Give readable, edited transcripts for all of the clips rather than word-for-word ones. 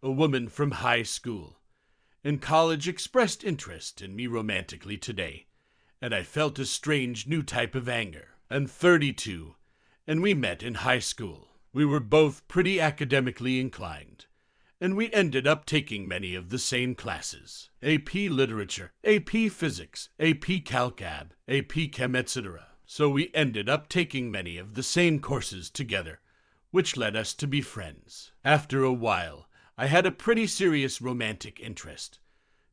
a woman from high school. In college expressed interest in me romantically today, and I felt a strange new type of anger. I'm 32, and we met in high school. We were both pretty academically inclined, and we ended up taking many of the same classes. AP Literature, AP Physics, AP Calc-Ab, AP Chem, etc. So we ended up taking many of the same courses together, which led us to be friends. After a while, I had a pretty serious romantic interest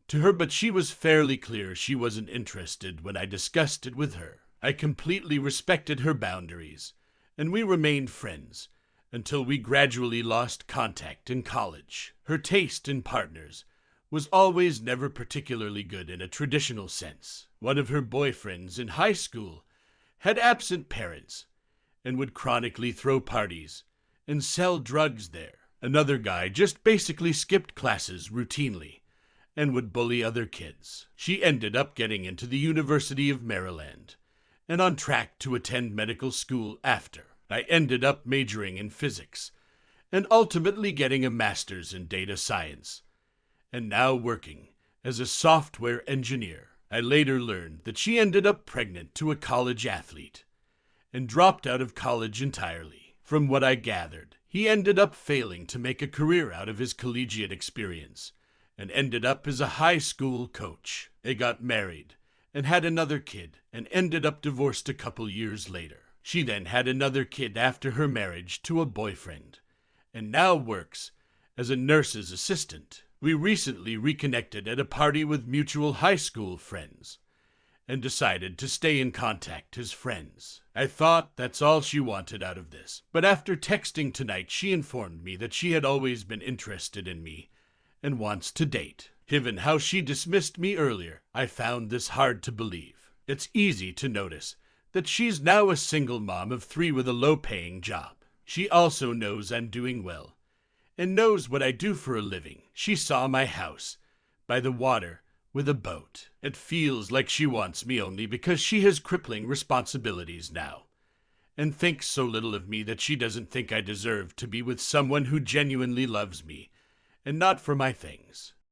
to her, but she was fairly clear she wasn't interested when I discussed it with her. I completely respected her boundaries, and we remained friends until we gradually lost contact in college. Her taste in partners was always never particularly good in a traditional sense. One of her boyfriends in high school had absent parents and would chronically throw parties and sell drugs there. Another guy just basically skipped classes routinely and would bully other kids. She ended up getting into the University of Maryland and on track to attend medical school after. I ended up majoring in physics and ultimately getting a master's in data science and now working as a software engineer. I later learned that she ended up pregnant to a college athlete and dropped out of college entirely. From what I gathered, he ended up failing to make a career out of his collegiate experience and ended up as a high school coach. They got married and had another kid and ended up divorced a couple years later. She then had another kid after her marriage to a boyfriend and now works as a nurse's assistant. We recently reconnected at a party with mutual high school friends and decided to stay in contact as friends. I thought that's all she wanted out of this, but after texting tonight, she informed me that she had always been interested in me and wants to date. Given how she dismissed me earlier, I found this hard to believe. It's easy to notice that she's now a single mom of 3 with a low-paying job. She also knows I'm doing well and knows what I do for a living. She saw my house by the water with a boat. It feels like she wants me only because she has crippling responsibilities now and thinks so little of me that she doesn't think I deserve to be with someone who genuinely loves me and not for my things.